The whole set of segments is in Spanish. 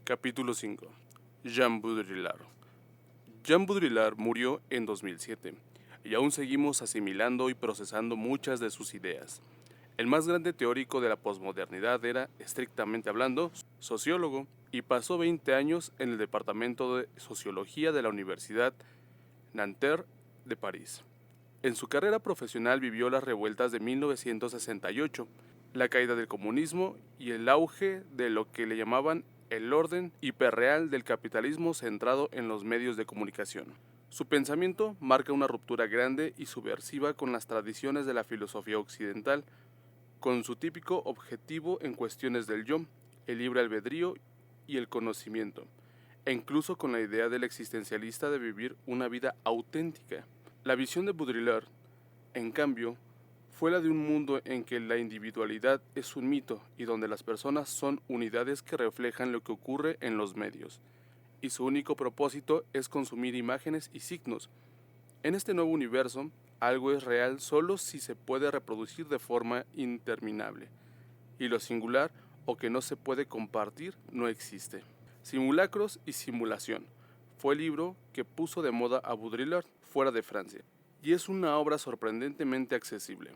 Capítulo 5. Jean Baudrillard. Jean Baudrillard murió en 2007, y aún seguimos asimilando y procesando muchas de sus ideas. El más grande teórico de la posmodernidad era, estrictamente hablando, sociólogo, y pasó 20 años en el departamento de sociología de la Universidad Nanterre de París. En su carrera profesional vivió las revueltas de 1968, la caída del comunismo y el auge de lo que le llamaban el orden hiperreal del capitalismo centrado en los medios de comunicación. Su pensamiento marca una ruptura grande y subversiva con las tradiciones de la filosofía occidental, con su típico objetivo en cuestiones del yo, el libre albedrío y el conocimiento, e incluso con la idea del existencialista de vivir una vida auténtica. La visión de Baudrillard, en cambio, fue la de un mundo en que la individualidad es un mito y donde las personas son unidades que reflejan lo que ocurre en los medios, y su único propósito es consumir imágenes y signos. En este nuevo universo, algo es real solo si se puede reproducir de forma interminable, y lo singular o que no se puede compartir no existe. Simulacros y simulación fue el libro que puso de moda a Baudrillard fuera de Francia, y es una obra sorprendentemente accesible.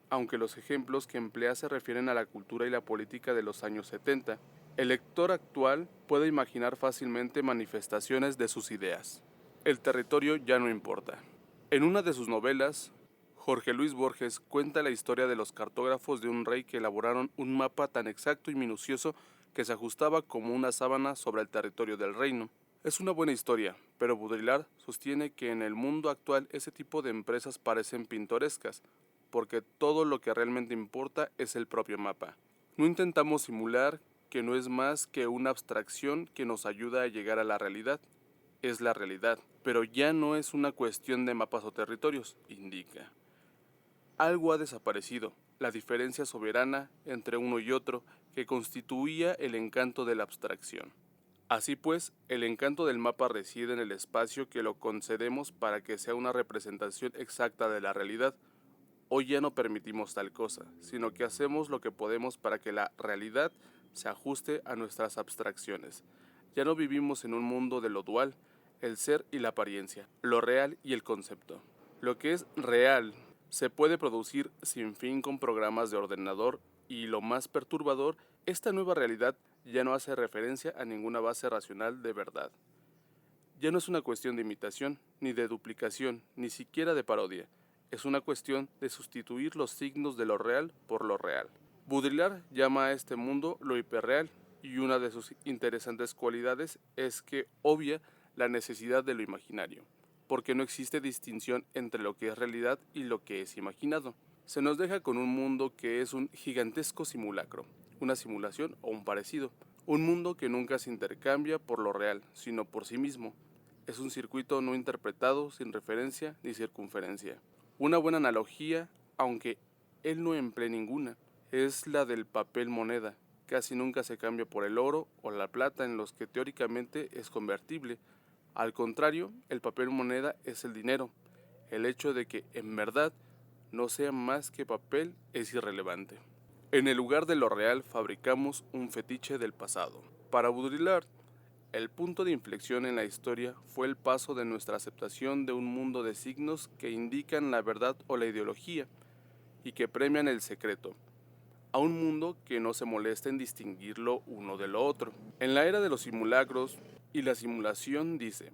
Aunque los ejemplos que emplea se refieren a la cultura y la política de los años 70, el lector actual puede imaginar fácilmente manifestaciones de sus ideas. El territorio ya no importa. En una de sus novelas, Jorge Luis Borges cuenta la historia de los cartógrafos de un rey que elaboraron un mapa tan exacto y minucioso que se ajustaba como una sábana sobre el territorio del reino. Es una buena historia, pero Baudrillard sostiene que en el mundo actual ese tipo de empresas parecen pintorescas, porque todo lo que realmente importa es el propio mapa. No intentamos simular que no es más que una abstracción que nos ayuda a llegar a la realidad. Es la realidad, pero ya no es una cuestión de mapas o territorios, indica. Algo ha desaparecido, la diferencia soberana entre uno y otro que constituía el encanto de la abstracción. Así pues, el encanto del mapa reside en el espacio que lo concedemos para que sea una representación exacta de la realidad. Hoy ya no permitimos tal cosa, sino que hacemos lo que podemos para que la realidad se ajuste a nuestras abstracciones. Ya no vivimos en un mundo de lo dual, el ser y la apariencia, lo real y el concepto. Lo que es real se puede producir sin fin con programas de ordenador y lo más perturbador, esta nueva realidad ya no hace referencia a ninguna base racional de verdad. Ya no es una cuestión de imitación, ni de duplicación, ni siquiera de parodia. Es una cuestión de sustituir los signos de lo real por lo real. Baudrillard llama a este mundo lo hiperreal, y una de sus interesantes cualidades es que obvia la necesidad de lo imaginario, porque no existe distinción entre lo que es realidad y lo que es imaginado. Se nos deja con un mundo que es un gigantesco simulacro, una simulación o un parecido, un mundo que nunca se intercambia por lo real, sino por sí mismo. Es un circuito no interpretado, sin referencia ni circunferencia. Una buena analogía, aunque él no emplee ninguna, es la del papel moneda. Casi nunca se cambia por el oro o la plata en los que teóricamente es convertible. Al contrario, el papel moneda es el dinero. El hecho de que en verdad no sea más que papel es irrelevante. En el lugar de lo real fabricamos un fetiche del pasado. Para Baudrillard, el punto de inflexión en la historia fue el paso de nuestra aceptación de un mundo de signos que indican la verdad o la ideología y que premian el secreto, a un mundo que no se molesta en distinguirlo uno de lo otro. En la era de los simulacros y la simulación dice,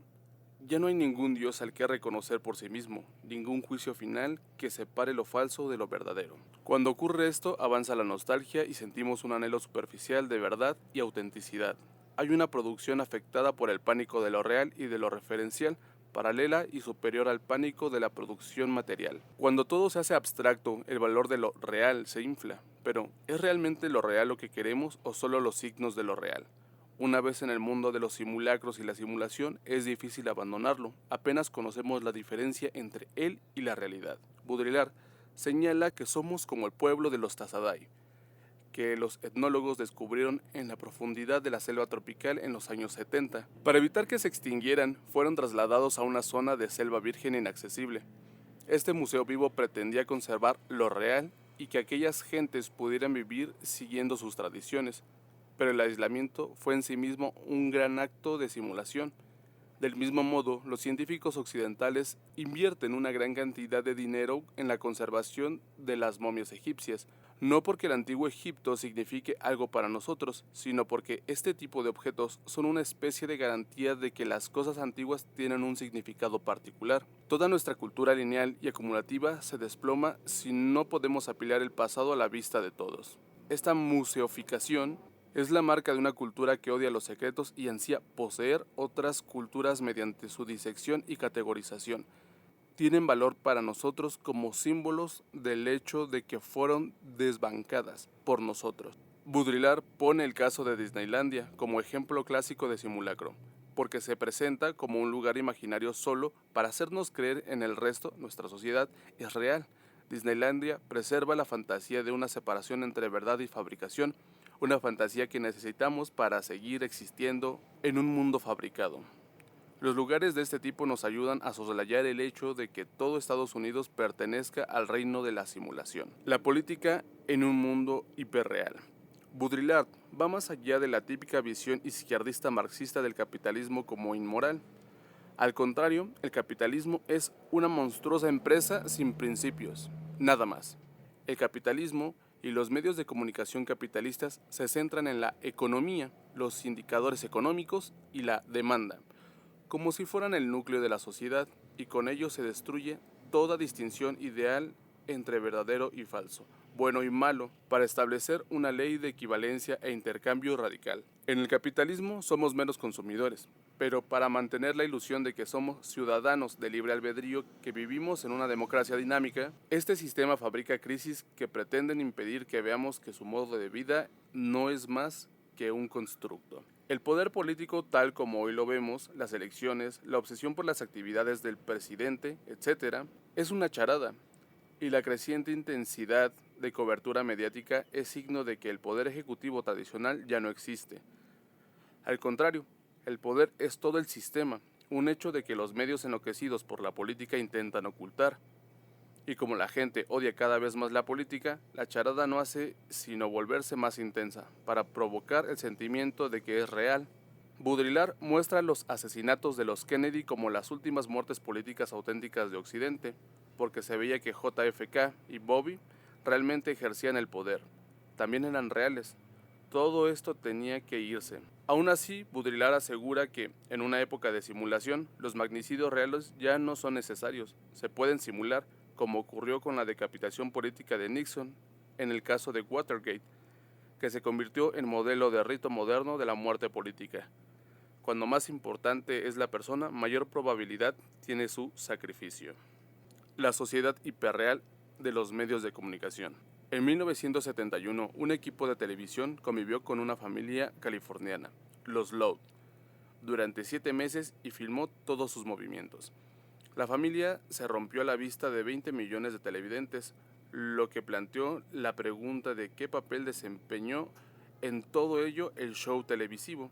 ya no hay ningún Dios al que reconocer por sí mismo, ningún juicio final que separe lo falso de lo verdadero. Cuando ocurre esto, avanza la nostalgia y sentimos un anhelo superficial de verdad y autenticidad. Hay una producción afectada por el pánico de lo real y de lo referencial, paralela y superior al pánico de la producción material. Cuando todo se hace abstracto, el valor de lo real se infla. Pero, ¿es realmente lo real lo que queremos o solo los signos de lo real? Una vez en el mundo de los simulacros y la simulación, es difícil abandonarlo. Apenas conocemos la diferencia entre él y la realidad. Baudrillard señala que somos como el pueblo de los Tazadai, que los etnólogos descubrieron en la profundidad de la selva tropical en los años 70. Para evitar que se extinguieran, fueron trasladados a una zona de selva virgen inaccesible. Este museo vivo pretendía conservar lo real y que aquellas gentes pudieran vivir siguiendo sus tradiciones. pero el aislamiento fue en sí mismo un gran acto de simulación. Del mismo modo, los científicos occidentales invierten una gran cantidad de dinero en la conservación de las momias egipcias, no porque el antiguo Egipto signifique algo para nosotros, sino porque este tipo de objetos son una especie de garantía de que las cosas antiguas tienen un significado particular. Toda nuestra cultura lineal y acumulativa se desploma si no podemos apilar el pasado a la vista de todos. Esta museoficación es la marca de una cultura que odia los secretos y ansía poseer otras culturas mediante su disección y categorización. Tienen valor para nosotros como símbolos del hecho de que fueron desbancadas por nosotros. Baudrillard pone el caso de Disneylandia como ejemplo clásico de simulacro, porque se presenta como un lugar imaginario solo para hacernos creer en el resto, nuestra sociedad es real. Disneylandia preserva la fantasía de una separación entre verdad y fabricación, una fantasía que necesitamos para seguir existiendo en un mundo fabricado. Los lugares de este tipo nos ayudan a soslayar el hecho de que todo Estados Unidos pertenezca al reino de la simulación. La política en un mundo hiperreal. Baudrillard va más allá de la típica visión izquierdista marxista del capitalismo como inmoral. Al contrario, el capitalismo es una monstruosa empresa sin principios, nada más. El capitalismo y los medios de comunicación capitalistas se centran en la economía, los indicadores económicos y la demanda, como si fueran el núcleo de la sociedad, y con ello se destruye toda distinción ideal entre verdadero y falso, bueno y malo, para establecer una ley de equivalencia e intercambio radical. En el capitalismo somos meros consumidores, pero para mantener la ilusión de que somos ciudadanos de libre albedrío que vivimos en una democracia dinámica, este sistema fabrica crisis que pretenden impedir que veamos que su modo de vida no es más que un constructo. El poder político tal como hoy lo vemos, las elecciones, la obsesión por las actividades del presidente, etc., es una charada, y la creciente intensidad de cobertura mediática es signo de que el poder ejecutivo tradicional ya no existe. Al contrario, el poder es todo el sistema, un hecho de que los medios enloquecidos por la política intentan ocultar. Y como la gente odia cada vez más la política, la charada no hace sino volverse más intensa, para provocar el sentimiento de que es real. Baudrillard muestra los asesinatos de los Kennedy como las últimas muertes políticas auténticas de Occidente, porque se veía que JFK y Bobby realmente ejercían el poder. También eran reales. Todo esto tenía que irse. Aún así, Baudrillard asegura que, en una época de simulación, los magnicidios reales ya no son necesarios, se pueden simular, como ocurrió con la decapitación política de Nixon, en el caso de Watergate, que se convirtió en modelo de rito moderno de la muerte política. Cuando más importante es la persona, mayor probabilidad tiene su sacrificio. La sociedad hiperreal de los medios de comunicación. En 1971, un equipo de televisión convivió con una familia californiana, los Loud, durante 7 meses y filmó todos sus movimientos. La familia se rompió a la vista de 20 millones de televidentes, lo que planteó la pregunta de qué papel desempeñó en todo ello el show televisivo.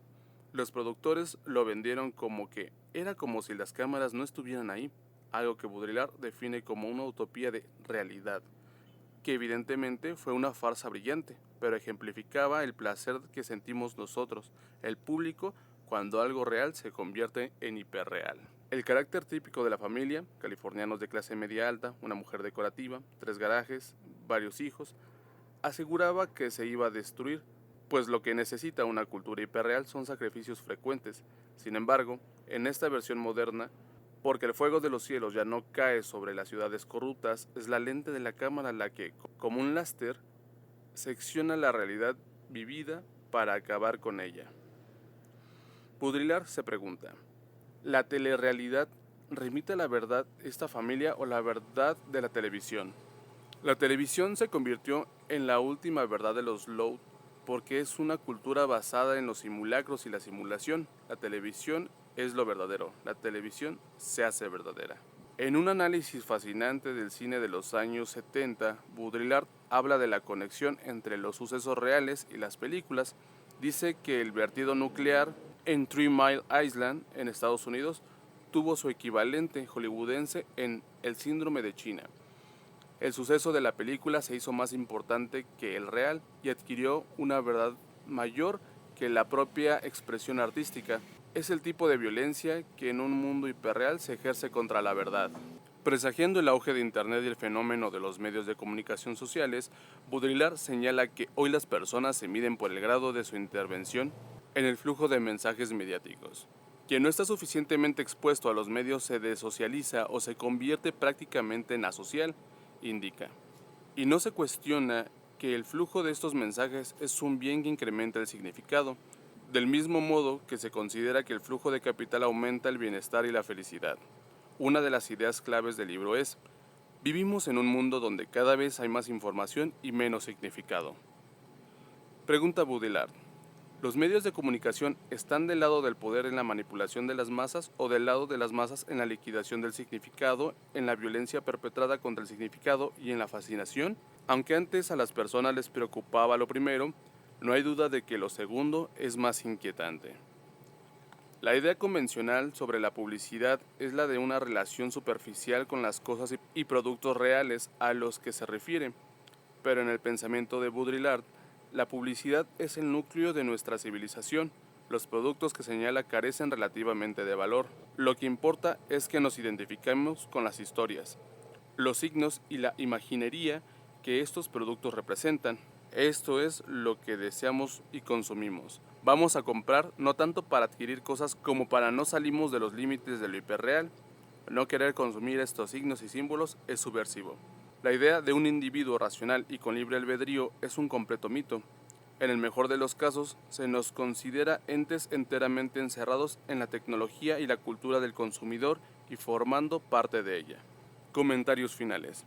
Los productores lo vendieron como que era como si las cámaras no estuvieran ahí, algo que Baudrillard define como una utopía de realidad, que evidentemente fue una farsa brillante, pero ejemplificaba el placer que sentimos nosotros, el público, cuando algo real se convierte en hiperreal. El carácter típico de la familia, californianos de clase media alta, una mujer decorativa, 3 garajes, varios hijos, aseguraba que se iba a destruir, pues lo que necesita una cultura hiperreal son sacrificios frecuentes. Sin embargo, en esta versión moderna, porque el fuego de los cielos ya no cae sobre las ciudades corruptas, es la lente de la cámara la que, como un láser, secciona la realidad vivida para acabar con ella. Baudrillard se pregunta, ¿la telerrealidad remite a la verdad esta familia o la verdad de la televisión? La televisión se convirtió en la última verdad de los Loud porque es una cultura basada en los simulacros y la simulación. La televisión es lo verdadero, la televisión se hace verdadera. En un análisis fascinante del cine de los años 70, Baudrillard habla de la conexión entre los sucesos reales y las películas. Dice que el vertido nuclear en 3 Mile Island, en Estados Unidos, tuvo su equivalente hollywoodense en El síndrome de China. El suceso de la película se hizo más importante que el real y adquirió una verdad mayor que la propia expresión artística. Es el tipo de violencia que en un mundo hiperreal se ejerce contra la verdad. Presagiando el auge de Internet y el fenómeno de los medios de comunicación sociales, Baudrillard señala que hoy las personas se miden por el grado de su intervención en el flujo de mensajes mediáticos. Quien no está suficientemente expuesto a los medios se desocializa o se convierte prácticamente en asocial, indica. Y no se cuestiona que el flujo de estos mensajes es un bien que incrementa el significado, del mismo modo que se considera que el flujo de capital aumenta el bienestar y la felicidad. Una de las ideas claves del libro es: vivimos en un mundo donde cada vez hay más información y menos significado. Pregunta Baudrillard: ¿los medios de comunicación están del lado del poder en la manipulación de las masas o del lado de las masas en la liquidación del significado, en la violencia perpetrada contra el significado y en la fascinación? Aunque antes a las personas les preocupaba lo primero, no hay duda de que lo segundo es más inquietante. La idea convencional sobre la publicidad es la de una relación superficial con las cosas y productos reales a los que se refiere, pero en el pensamiento de Baudrillard, la publicidad es el núcleo de nuestra civilización. Los productos que señala carecen relativamente de valor. Lo que importa es que nos identifiquemos con las historias, los signos y la imaginería que estos productos representan. Esto es lo que deseamos y consumimos. Vamos a comprar no tanto para adquirir cosas como para no salimos de los límites de lo hiperreal. No querer consumir estos signos y símbolos es subversivo. La idea de un individuo racional y con libre albedrío es un completo mito. En el mejor de los casos, se nos considera entes enteramente encerrados en la tecnología y la cultura del consumidor y formando parte de ella. Comentarios finales.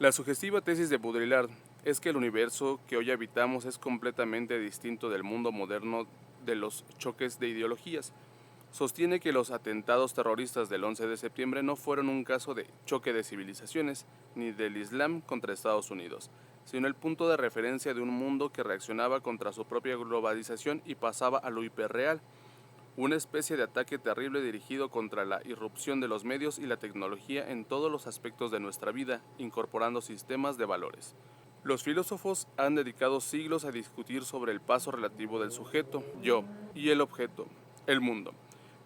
La sugestiva tesis de Baudrillard es que el universo que hoy habitamos es completamente distinto del mundo moderno de los choques de ideologías. Sostiene que los atentados terroristas del 11 de septiembre no fueron un caso de choque de civilizaciones, ni del Islam contra Estados Unidos, sino el punto de referencia de un mundo que reaccionaba contra su propia globalización y pasaba a lo hiperreal, una especie de ataque terrible dirigido contra la irrupción de los medios y la tecnología en todos los aspectos de nuestra vida, incorporando sistemas de valores. Los filósofos han dedicado siglos a discutir sobre el paso relativo del sujeto, yo, y el objeto, el mundo.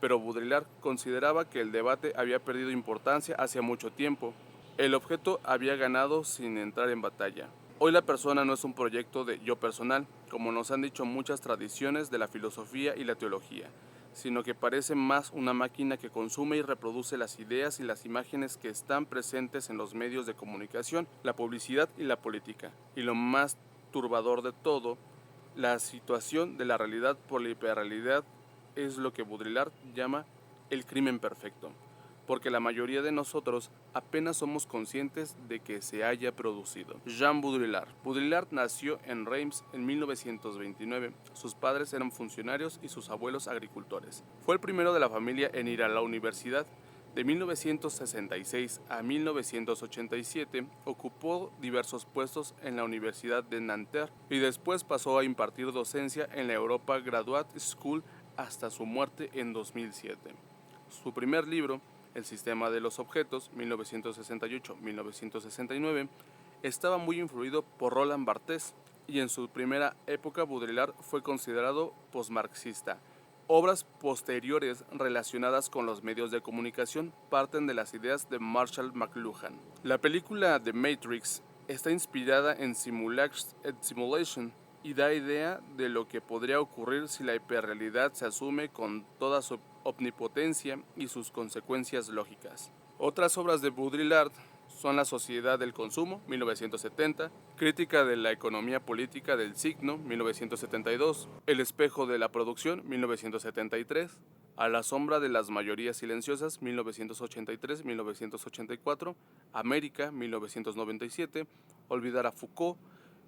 Pero Baudrillard consideraba que el debate había perdido importancia hace mucho tiempo. El objeto había ganado sin entrar en batalla. Hoy la persona no es un proyecto de yo personal, como nos han dicho muchas tradiciones de la filosofía y la teología, sino que parece más una máquina que consume y reproduce las ideas y las imágenes que están presentes en los medios de comunicación, la publicidad y la política. Y lo más turbador de todo, la situación de la realidad por la hiperrealidad es lo que Baudrillard llama el crimen perfecto, porque la mayoría de nosotros apenas somos conscientes de que se haya producido. Jean Baudrillard. Baudrillard nació en Reims en 1929. Sus padres eran funcionarios y sus abuelos agricultores. Fue el primero de la familia en ir a la universidad. De 1966 a 1987 ocupó diversos puestos en la Universidad de Nanterre y después pasó a impartir docencia en la Europa Graduate School hasta su muerte en 2007. Su primer libro, El sistema de los objetos, 1968-1969, estaba muy influido por Roland Barthes y en su primera época Baudrillard fue considerado posmarxista. Obras posteriores relacionadas con los medios de comunicación parten de las ideas de Marshall McLuhan. La película The Matrix está inspirada en Simulacros et Simulation y da idea de lo que podría ocurrir si la hiperrealidad se asume con toda su omnipotencia y sus consecuencias lógicas. Otras obras de Baudrillard son La sociedad del consumo, 1970, Crítica de la economía política del signo, 1972, El espejo de la producción, 1973, A la sombra de las mayorías silenciosas, 1983-1984, América, 1997, Olvidar a Foucault,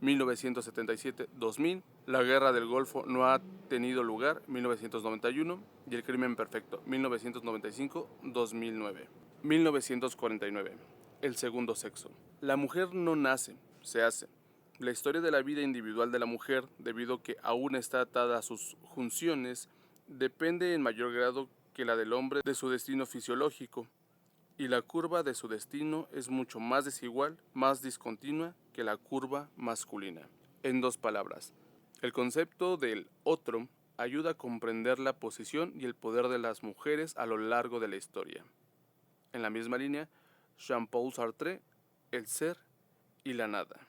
1977-2000, La guerra del Golfo no ha tenido lugar, 1991, y El crimen perfecto, 1995-2009. 1949. El segundo sexo. La mujer no nace, se hace. La historia de la vida individual de la mujer, debido a que aún está atada a sus funciones, depende en mayor grado que la del hombre de su destino fisiológico, y la curva de su destino es mucho más desigual, más discontinua que la curva masculina. En dos palabras, El concepto del otro ayuda a comprender la posición y el poder de las mujeres a lo largo de la historia. En la misma línea, Jean-Paul Sartre, el ser y la nada.